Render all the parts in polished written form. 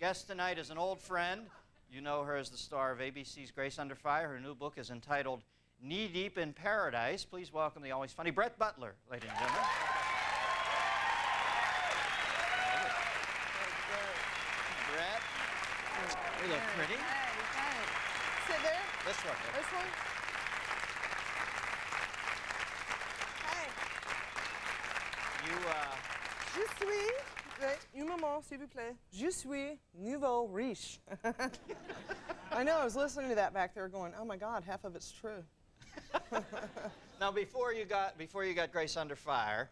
guest tonight is an old friend. You know her as the star of ABC's Grace Under Fire. Her new book is entitled Knee Deep in Paradise. Please welcome the always funny Butler, ladies and gentlemen. Brett. You look pretty. Hey. Sit there. This one. This one. Hey. Je suis, une moment, s'il vous plaît. Je suis nouveau riche. I know, I was listening to that back there going, oh my God, half of it's true. Now, before you got Grace Under Fire,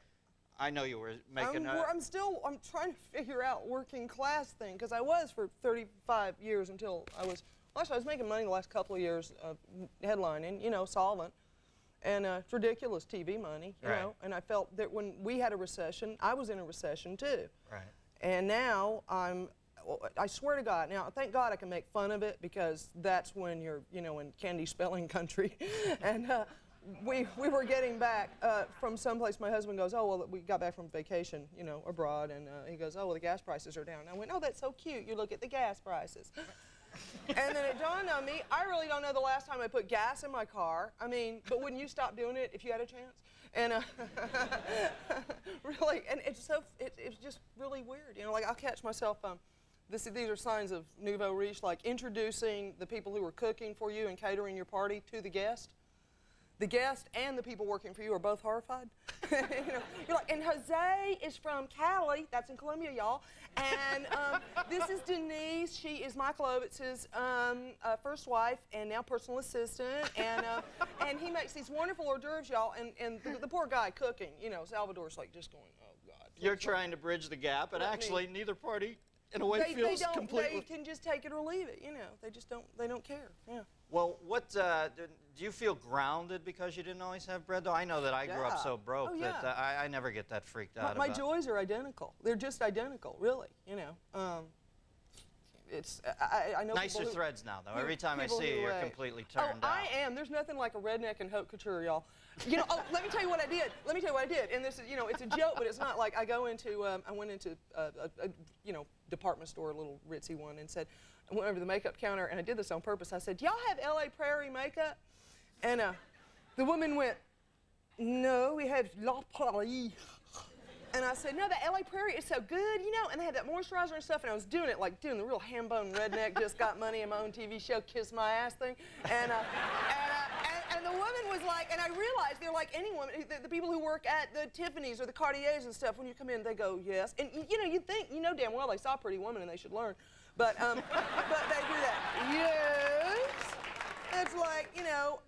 I know you were making I'm trying to figure out working class thing, because I was for 35 years until I was making money the last couple of years headlining, you know, solvent. And it's ridiculous TV money, you know, and I felt that when we had a recession, I was in a recession too. Right. And now I swear to God, now thank God I can make fun of it, because that's when you're, you know, in candy spelling country. And we were getting back from someplace. My husband goes, oh, well, we got back from vacation, you know, abroad, and he goes, oh, well, the gas prices are down. And I went, oh, that's so cute. You look at the gas prices. And then it dawned on me, I really don't know the last time I put gas in my car. I mean, but wouldn't you stop doing it if you had a chance? And really, and it's just really weird. You know, like I'll catch myself, these are signs of nouveau riche, like introducing the people who are cooking for you and catering your party to the guest. The guest and the people working for you are both horrified. You know, you're like, and Jose is from Cali, that's in Colombia, y'all. And this is Denise. She is Michael Ovitz's first wife and now personal assistant. And he makes these wonderful hors d'oeuvres, y'all. And the poor guy cooking, you know, Salvador's like just going, oh God. You're trying to bridge the gap, but actually neither party, in a way, feels completely. They can just take it or leave it, you know. They just don't care. Yeah. Well, what do you feel grounded because you didn't always have bread? Though I know that I grew up so broke that I never get that freaked out. My joys are identical. They're just identical, really. You know, it's I know. Nicer threads now, though. Every time I see you, you're completely turned out. I am. There's nothing like a redneck in haute couture, y'all. You know. Oh, let me tell you what I did. And this is, you know, it's a joke, but it's not. Like I went into a you know, department store, a little ritzy one, and said. I went over to the makeup counter, and I did this on purpose. I said, y'all have LA Prairie makeup? And the woman went, no, we have La Prairie. And I said, no, the LA Prairie is so good, you know, and they had that moisturizer and stuff, and I was doing it, like doing the real ham-bone redneck, just got money in my own TV show, kiss my ass thing. And the woman was like, and I realized they're like any woman, the people who work at the Tiffany's or the Cartiers and stuff, when you come in, they go, yes. And you know, you'd think, you know damn well they saw a pretty woman and they should learn. But they do that. Yes. It's like, you know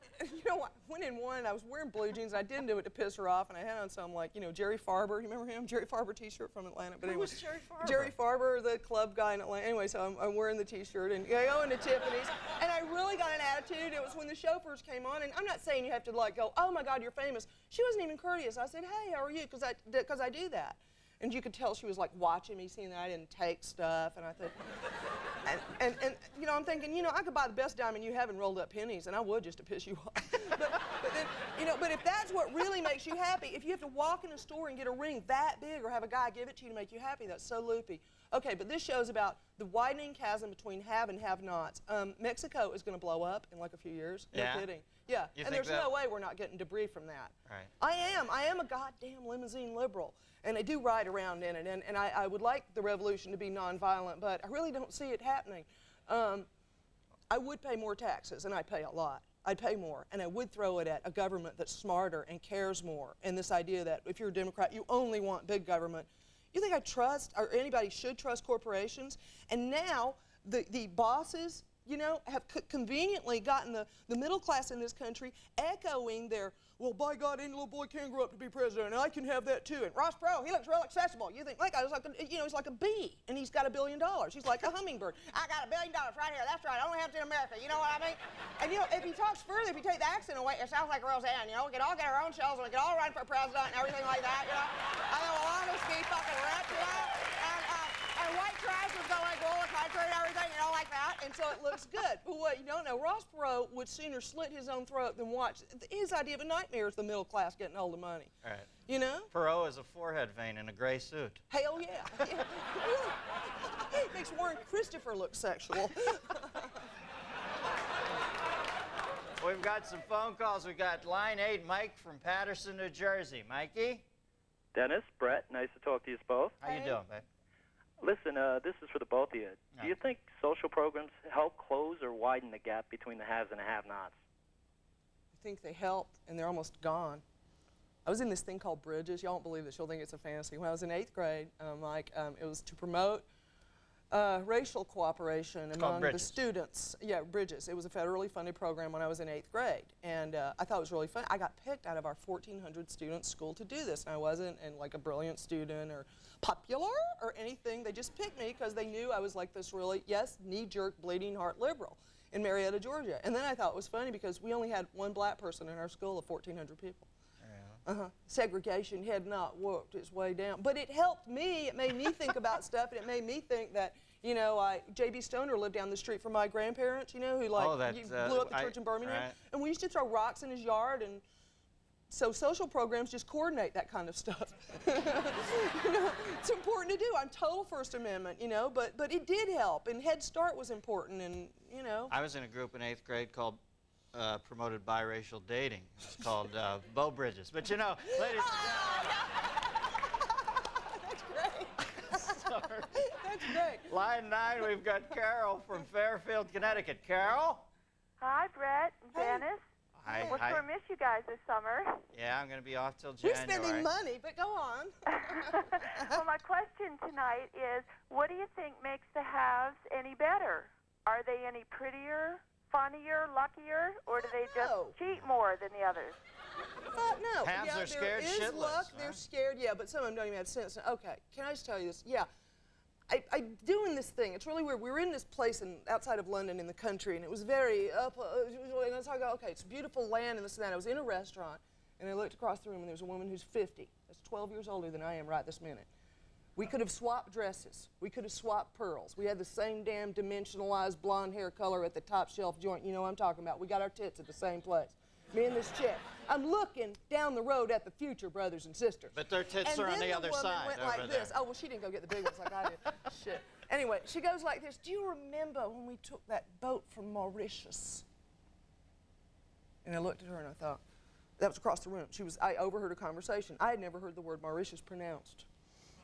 what? Went in one, and I was wearing blue jeans, and I didn't do it to piss her off, and I had on some, like, you know, Jerry Farber. You remember him? Jerry Farber T-shirt from Atlanta. But anyway, who was Jerry Farber? Jerry Farber, the club guy in Atlanta. Anyway, so I'm wearing the T-shirt, and I go into Tiffany's, and I really got an attitude. It was when the chauffeurs came on, and I'm not saying you have to, like, go, oh, my God, you're famous. She wasn't even courteous. I said, hey, how are you? Because I do that. And you could tell she was like watching me, seeing that I didn't take stuff, and I thought, and you know, I'm thinking, you know, I could buy the best diamond you have in rolled up pennies, and I would just to piss you off. but then, you know, but if that's what really makes you happy, if you have to walk in a store and get a ring that big or have a guy give it to you to make you happy, that's so loopy. Okay, but this show's about the widening chasm between have and have-nots. Mexico is going to blow up in like a few years. No kidding. Yeah, and there's no way we're not getting debris from that. Right. I am a goddamn limousine liberal, and I do ride around in it, and I would like the revolution to be nonviolent, but I really don't see it happening. I would pay more taxes, and I pay a lot. I'd pay more, and I would throw it at a government that's smarter and cares more, and this idea that if you're a Democrat, you only want big government. You think I trust, or anybody should trust corporations? And now, the bosses, you know, have conveniently gotten the middle class in this country echoing their, well, by God, any little boy can grow up to be president, and I can have that too. And Ross Perot, he looks real accessible. You think, that guy's like, he's like a bee, and he's got $1 billion. He's like a hummingbird. I got $1 billion right here. That's right. I only have it in America. You know what I mean? And, you know, if he talks further, if you take the accent away, it sounds like Roseanne. You know, we can all get our own shows, and we can all run for president and everything like that, you know? I know a lot of us be fucking ripped, you know? And white trash is going like roller country and everything, you know, like that. And so it looks good. But what you don't know, Ross Perot would sooner slit his own throat than watch. His idea of a nightmare is the middle class getting hold of money. All right. You know? Perot is a forehead vein in a gray suit. Hell yeah. Yeah. Makes Warren Christopher look sexual. We've got some phone calls. We've got line 8, Mike from Paterson, New Jersey. Mikey? Dennis, Brett, nice to talk to you both. How you doing, babe? Listen, this is for the both of you. Do you think social programs help close or widen the gap between the haves and the have-nots? I think they helped, and they're almost gone. I was in this thing called Bridges. Y'all won't believe this. You'll think it's a fantasy. When I was in 8th grade, it was to promote racial cooperation among the students. Yeah, Bridges. It was a federally funded program when I was in 8th grade, and I thought it was really fun. I got picked out of our 1,400 student school to do this, and I wasn't like a brilliant student or popular or anything. They just picked me because they knew I was like this really, knee-jerk, bleeding heart liberal in Marietta, Georgia. And then I thought it was funny because we only had one black person in our school of 1,400 people. Segregation had not worked its way down. But it helped me. It made me think about stuff, and it made me think that, you know, J.B. Stoner lived down the street from my grandparents, you know, who blew up the church in Birmingham. Right. And we used to throw rocks in his yard, and so social programs just coordinate that kind of stuff. You know, it's important to do. I'm total First Amendment, you know, but it did help, and Head Start was important, and, you know. I was in a group in 8th grade called promoted biracial dating. It's called Beau Bridges. But you know, ladies and gentlemen. That's great. Sorry. That's great. Line 9, we've got Carol from Fairfield, Connecticut. Carol? Hi, Brett and Janice. Hi. We're going to miss you guys this summer. Yeah, I'm going to be off till We're January. spending money, but go on. Well, my question tonight is, what do you think makes the haves any better? Are they any prettier, funnier, luckier, or do they just cheat more than the others? No. Haves are scared there is shitless. luck. They're scared, yeah, but some of them don't even have sense. Okay, can I just tell you this? Yeah. I'm doing this thing. It's really weird. We were in this place outside of London in the country, and it was very up. And so I go, okay, it's beautiful land and this and that. I was in a restaurant, and I looked across the room, and there was a woman who's 50. That's 12 years older than I am right this minute. We could have swapped dresses. We could have swapped pearls. We had the same damn dimensionalized blonde hair color at the top shelf joint. You know what I'm talking about. We got our tits at the same place. Me and this chick. I'm looking down the road at the future, brothers and sisters. But their tits are on the other side. And then the woman went like this. Oh, well, she didn't go get the big ones like I did. Shit. Anyway, she goes like this. Do you remember when we took that boat from Mauritius? And I looked at her and I thought, that was across the room. I overheard a conversation. I had never heard the word Mauritius pronounced.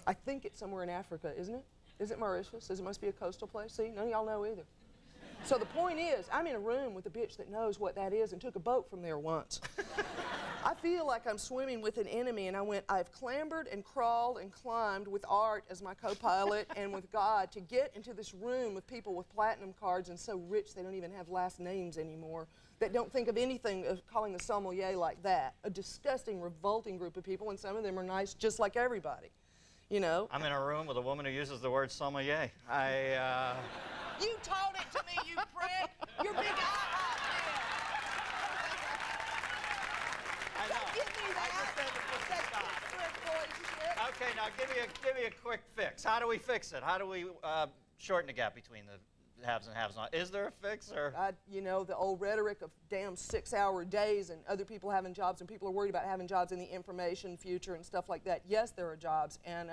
I think it's somewhere in Africa, isn't it? Is it Mauritius? It must be a coastal place. See, none of y'all know either. So the point is, I'm in a room with a bitch that knows what that is and took a boat from there once. I feel like I'm swimming with an enemy, and I've clambered and crawled and climbed with Art as my co-pilot and with God to get into this room with people with platinum cards and so rich they don't even have last names anymore, that don't think of anything of calling the sommelier like that. A disgusting, revolting group of people, and some of them are nice just like everybody, you know. I'm in a room with a woman who uses the word sommelier. You taught it to me, you prick! You're big IHOP I know. Don't give me that. I just had to put the stop. Prick boy shit. Okay, now give me a quick fix. How do we fix it? How do we shorten the gap between the haves and have-nots? Is there a fix, or? You know, the old rhetoric of damn 6-hour days and other people having jobs, and people are worried about having jobs in the information future and stuff like that. Yes, there are jobs, and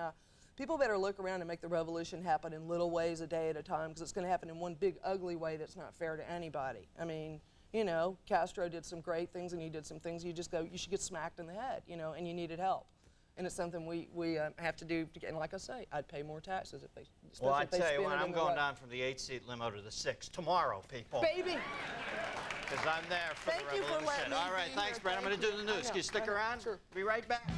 people better look around and make the revolution happen in little ways a day at a time, because it's going to happen in one big ugly way that's not fair to anybody. I mean, you know, Castro did some great things and he did some things you just go, you should get smacked in the head, you know, and you needed help. And it's something we have to do, and like I say, I'd pay more taxes if they, especially Well, I if they tell you spend what, it I'm in the going right- down from the 8-seat limo to the 6 tomorrow, people. Baby! Because I'm there for Thank the you for revolution. letting me All right, be thanks, here. Brent. I'm going to do the I news. know, Can you stick I know. around? Sure. Be right back.